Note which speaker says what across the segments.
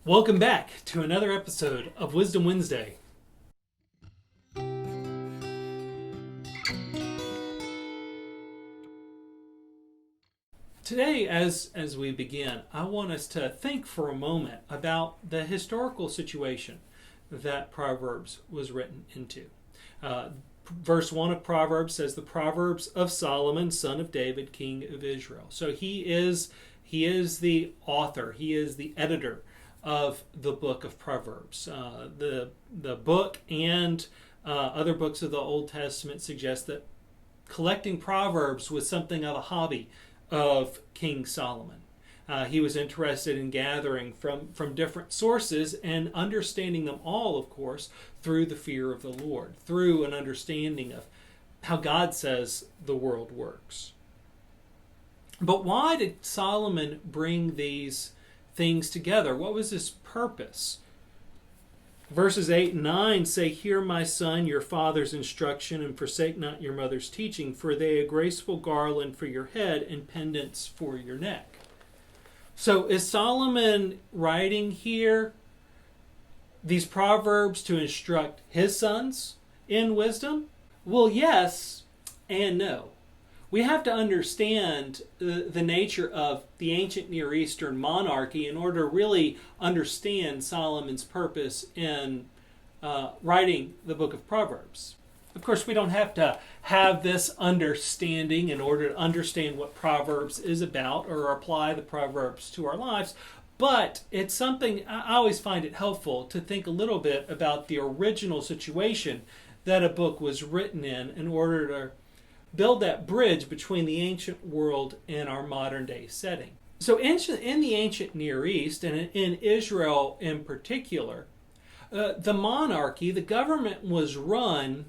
Speaker 1: Welcome back to another episode of Wisdom Wednesday. Today, as we begin, I want us to think for a moment about the historical situation that Proverbs was written into. Verse 1 of Proverbs says, "The Proverbs of Solomon, son of David, king of Israel." So he is the author, he is the editor of the book of Proverbs. The book and other books of the Old Testament suggest that collecting Proverbs was something of a hobby of King Solomon. He was interested in gathering from different sources and understanding them all, of course, through the fear of the Lord, through an understanding of how God says the world works. But why did Solomon bring these things together? What was his purpose? Verses 8 and 9 say, "Hear, my son, your father's instruction, and forsake not your mother's teaching, for they a graceful garland for your head and pendants for your neck." So is Solomon writing here these proverbs to instruct his sons in wisdom? Well, yes and no. We have to understand the nature of the ancient Near Eastern monarchy in order to really understand Solomon's purpose in writing the book of Proverbs. Of course, we don't have to have this understanding in order to understand what Proverbs is about or apply the Proverbs to our lives, but it's something I always find it helpful to think a little bit about the original situation that a book was written in order to build that bridge between the ancient world and our modern day setting. So in the ancient Near East, and in Israel in particular, the monarchy, the government was run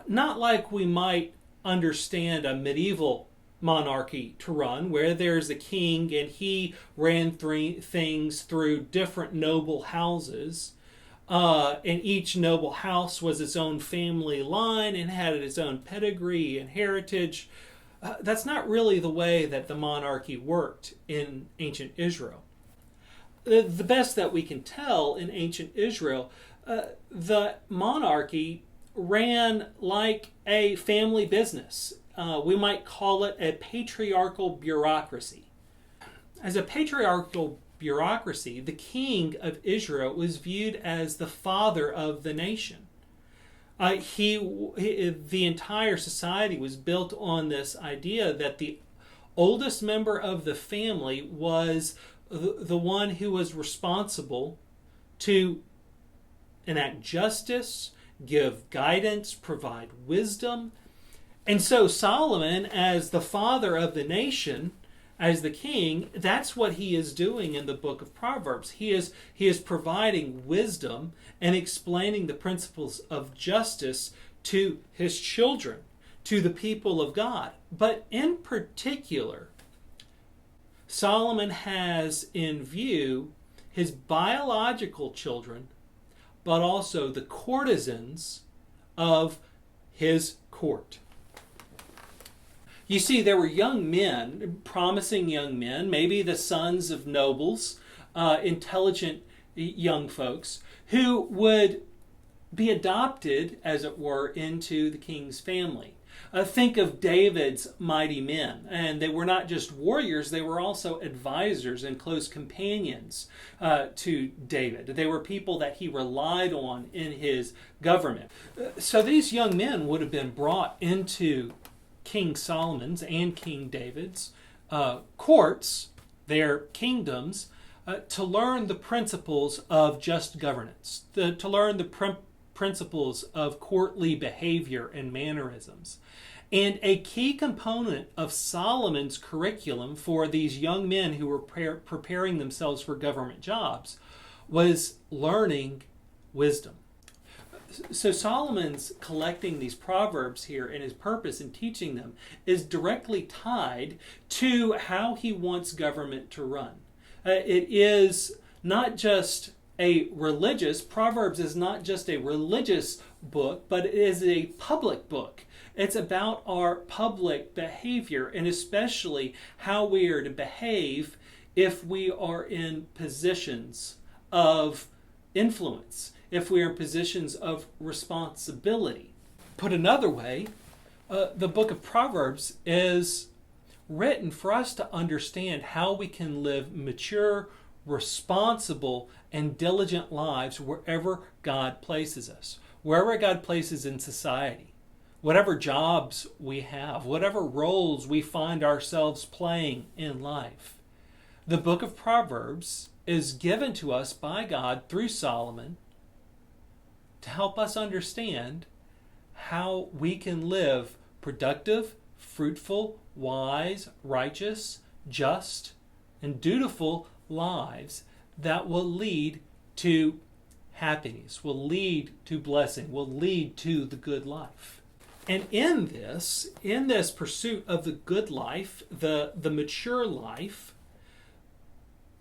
Speaker 1: not like we might understand a medieval monarchy to run, where there's a king and he ran things through different noble houses. And each noble house was its own family line and had its own pedigree and heritage. That's not really the way that the monarchy worked in ancient Israel. The best that we can tell in ancient Israel, the monarchy ran like a family business. We might call it a patriarchal bureaucracy. As a patriarchal bureaucracy, the king of Israel was viewed as the father of the nation. The entire society was built on this idea that the oldest member of the family was the one who was responsible to enact justice, give guidance, provide wisdom. And so Solomon, as the father of the nation, as the king, that's what he is doing in the book of Proverbs. He is providing wisdom and explaining the principles of justice to his children, to the people of God. But in particular, Solomon has in view his biological children, but also the courtesans of his court. You see, there were young men, promising young men, maybe the sons of nobles, intelligent young folks, who would be adopted, as it were, into the king's family. Think of David's mighty men. And they were not just warriors, they were also advisors and close companions to David. They were people that he relied on in his government. So these young men would have been brought into King Solomon's and King David's courts, their kingdoms, to learn the principles of just governance, to learn the principles of courtly behavior and mannerisms. And a key component of Solomon's curriculum for these young men who were preparing themselves for government jobs was learning wisdom. So Solomon's collecting these proverbs here, and his purpose in teaching them is directly tied to how he wants government to run. It is not just Proverbs is not just a religious book, but it is a public book. It's about our public behavior, and especially how we are to behave if we are in positions of influence, if we are in positions of responsibility. Put another way, the book of Proverbs is written for us to understand how we can live mature, responsible, and diligent lives wherever God places us, wherever God places in society, whatever jobs we have, whatever roles we find ourselves playing in life. The book of Proverbs is given to us by God through Solomon to help us understand how we can live productive, fruitful, wise, righteous, just, and dutiful lives that will lead to happiness, will lead to blessing, will lead to the good life. And in this pursuit of the good life, the mature life,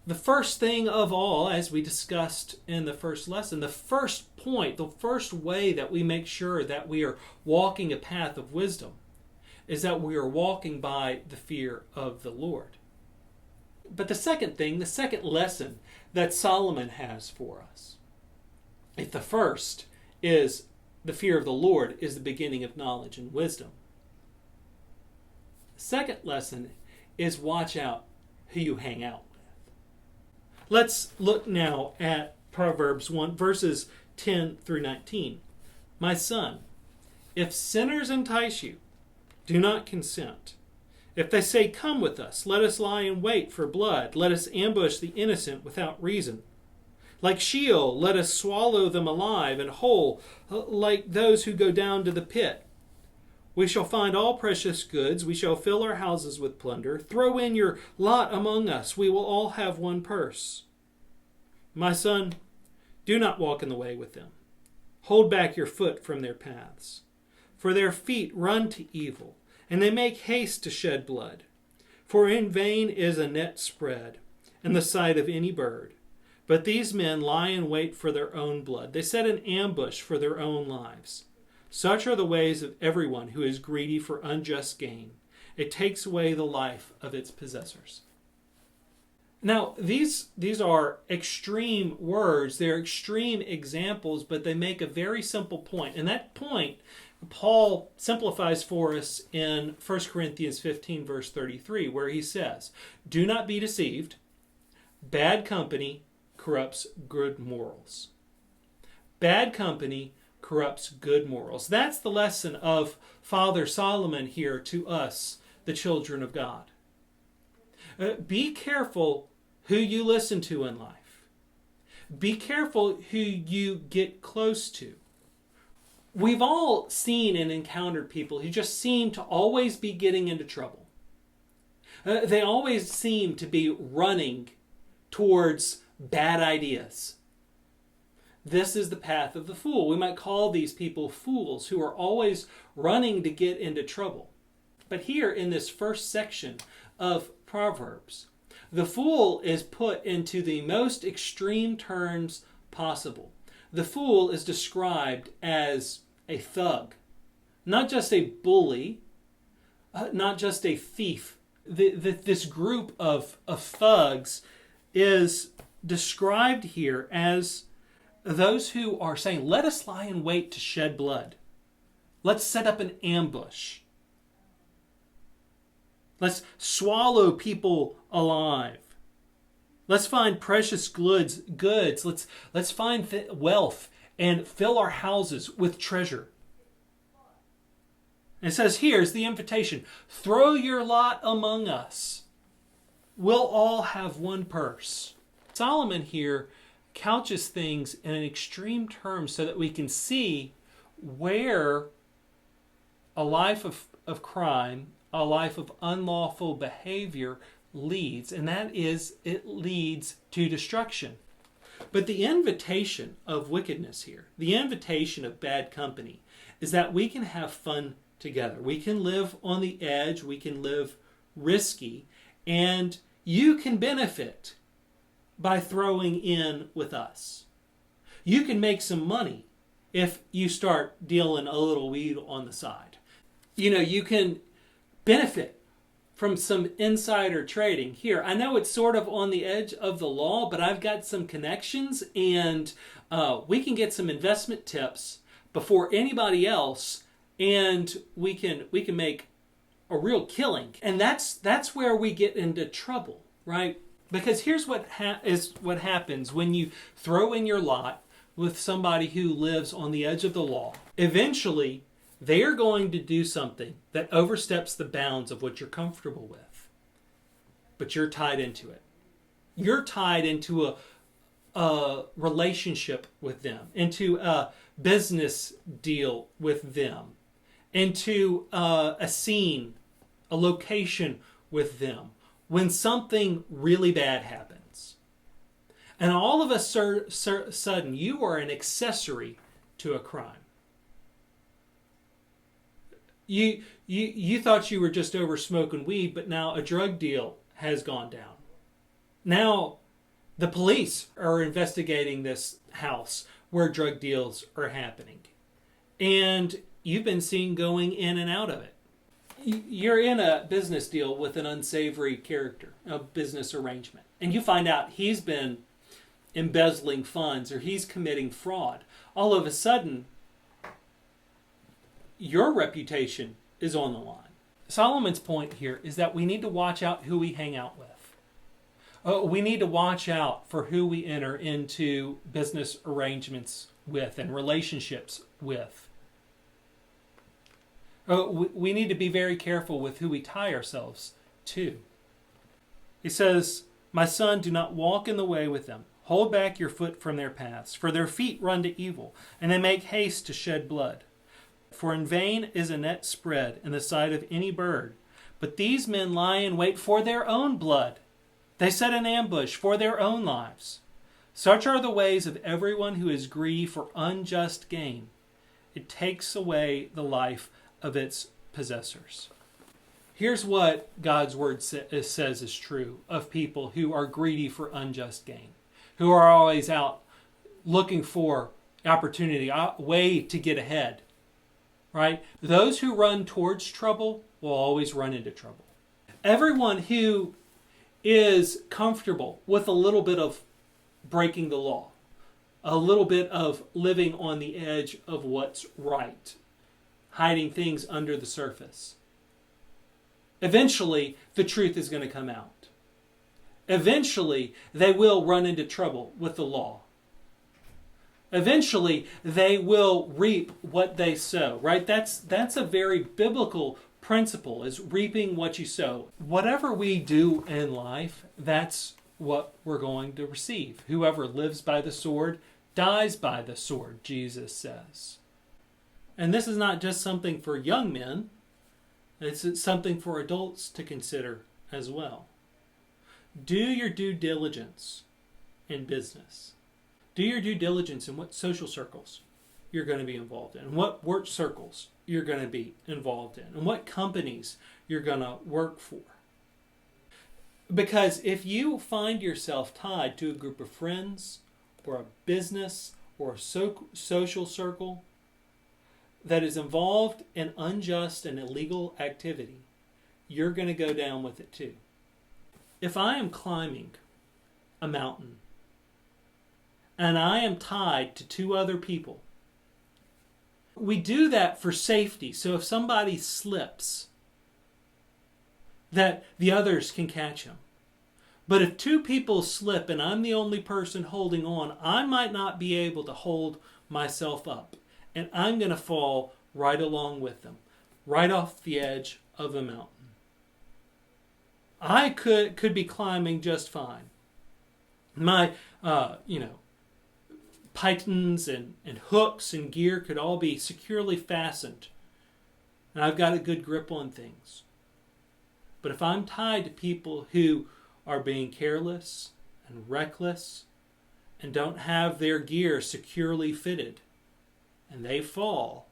Speaker 1: the first thing of all, as we discussed in the first lesson, the first point, the first way that we make sure that we are walking a path of wisdom is that we are walking by the fear of the Lord. But the second thing, the second lesson that Solomon has for us, if the first is the fear of the Lord is the beginning of knowledge and wisdom, the second lesson is watch out who you hang out with. Let's look now at Proverbs 1, verses 10 through 19. My son, if sinners entice you, do not consent. If they say, come with us, let us lie in wait for blood, let us ambush the innocent without reason. Like Sheol, let us swallow them alive and whole, like those who go down to the pit. We shall find all precious goods, we shall fill our houses with plunder. Throw in your lot among us, we will all have one purse. My son, do not walk in the way with them. Hold back your foot from their paths. For their feet run to evil, and they make haste to shed blood. For in vain is a net spread in the sight of any bird. But these men lie in wait for their own blood. They set an ambush for their own lives. Such are the ways of everyone who is greedy for unjust gain. It takes away the life of its possessors. Now, these are extreme words. They're extreme examples, but they make a very simple point. And that point, Paul simplifies for us in 1 Corinthians 15, verse 33, where he says, do not be deceived. Bad company corrupts good morals. Bad company corrupts good morals. That's the lesson of Father Solomon here to us, the children of God. Be careful who you listen to in life. Be careful who you get close to. We've all seen and encountered people who just seem to always be getting into trouble. They always seem to be running towards bad ideas. This is the path of the fool. We might call these people fools who are always running to get into trouble. But here in this first section of Proverbs, the fool is put into the most extreme terms possible. The fool is described as a thug, not just a bully, not just a thief. This group of thugs is described here as those who are saying, let us lie in wait to shed blood. Let's set up an ambush. Let's swallow people alive. Let's find precious goods. Let's find wealth and fill our houses with treasure. And it says, here's the invitation. Throw your lot among us. We'll all have one purse. Solomon here couches things in an extreme term so that we can see where a life of crime, a life of unlawful behavior leads, and that is, it leads to destruction. But the invitation of wickedness here, the invitation of bad company, is that we can have fun together. We can live on the edge, we can live risky, and you can benefit by throwing in with us. You can make some money if you start dealing a little weed on the side. You can benefit from some insider trading. Here, I know it's sort of on the edge of the law, but I've got some connections, and we can get some investment tips before anybody else, and we can make a real killing. And that's where we get into trouble, right? Because here's what happens when you throw in your lot with somebody who lives on the edge of the law. Eventually, they are going to do something that oversteps the bounds of what you're comfortable with. But you're tied into it. You're tied into a relationship with them, into a business deal with them, into a scene, a location with them, when something really bad happens. And all of a sudden, you are an accessory to a crime. You thought you were just over smoking weed, but now a drug deal has gone down. Now the police are investigating this house where drug deals are happening. And you've been seen going in and out of it. You're in a business deal with an unsavory character, a business arrangement, and you find out he's been embezzling funds or he's committing fraud. All of a sudden, your reputation is on the line. Solomon's point here is that we need to watch out who we hang out with. We need to watch out for who we enter into business arrangements with and relationships with. We need to be very careful with who we tie ourselves to. He says, "My son, do not walk in the way with them. Hold back your foot from their paths, for their feet run to evil, and they make haste to shed blood. For in vain is a net spread in the sight of any bird, but these men lie in wait for their own blood. They set an ambush for their own lives. Such are the ways of everyone who is greedy for unjust gain. It takes away the life of its possessors." Here's what God's word says is true of people who are greedy for unjust gain, who are always out looking for opportunity, a way to get ahead, right? Those who run towards trouble will always run into trouble. Everyone who is comfortable with a little bit of breaking the law, a little bit of living on the edge of what's right, hiding things under the surface, eventually the truth is going to come out. Eventually they will run into trouble with the law. Eventually they will reap what they sow, right? That's a very biblical principle, is reaping what you sow. Whatever we do in life, that's what we're going to receive. Whoever lives by the sword dies by the sword, Jesus says. And this is not just something for young men, it's something for adults to consider as well. Do your due diligence in business. Do your due diligence in what social circles you're going to be involved in, what work circles you're going to be involved in, and what companies you're going to work for. Because if you find yourself tied to a group of friends or a business or a social circle that is involved in unjust and illegal activity, you're going to go down with it too. If I am climbing a mountain and I am tied to two other people, we do that for safety. So if somebody slips, that the others can catch him. But if two people slip and I'm the only person holding on, I might not be able to hold myself up. And I'm going to fall right along with them, right off the edge of the mountain. I could be climbing just fine. My, pythons and hooks and gear could all be securely fastened. And I've got a good grip on things. But if I'm tied to people who are being careless and reckless and don't have their gear securely fitted, and they fall,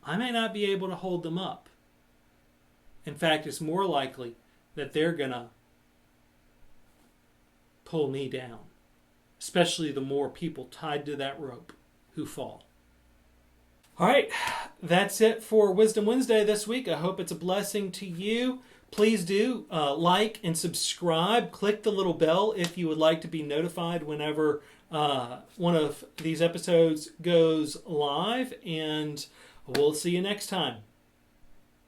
Speaker 1: I may not be able to hold them up. In fact, it's more likely that they're going to pull me down, especially the more people tied to that rope who fall. All right, that's it for Wisdom Wednesday this week. I hope it's a blessing to you. Please do like and subscribe. Click the little bell if you would like to be notified whenever one of these episodes goes live. And we'll see you next time.